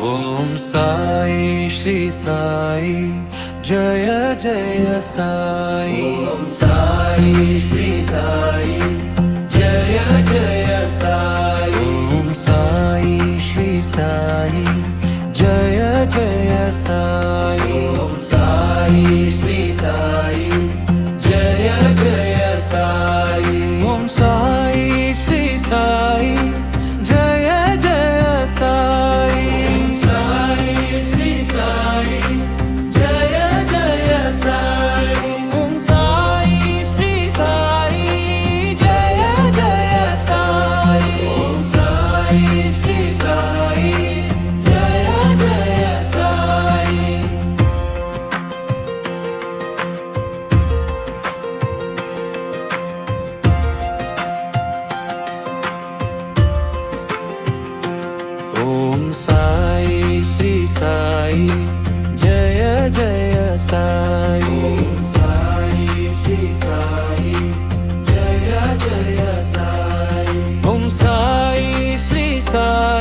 Om Sai Shri Sai Jaya Jaya Sai. Om Sai Shri Sai Jaya Jaya Sai. Om Sai Shri Sai Jaya Jaya Sai. Om Sai Shri Sai Jaya Jaya Sai. Om Sai Shri Sai Jaya Jaya Sai. Om Sai Shri Sai Jaya Jaya Sai. Om Sai Shri Sai Jaya Jaya Sai. Om Sai Shri Sai Jaya Jaya Sai. Om Sai Shri Sai Jaya Jaya Sai. Om Sai Shri Sai Jaya Jaya Sai. Om Sai Shri Sai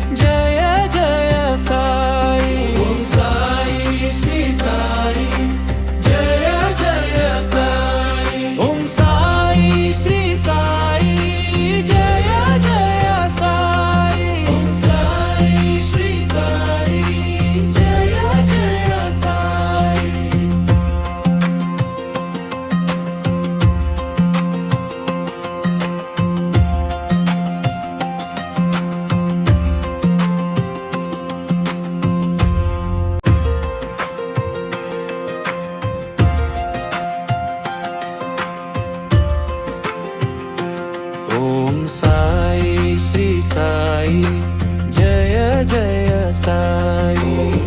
Jaya Jaya Sai. Om Sai Shri Sai Jaya Jaya Sai. Om Sai Shri Sai Jaya Jaya Sai. Om Sai Shri Sai Jaya Jaya Sai. Om Sai Shri Sai Jaya Jaya Sai. Om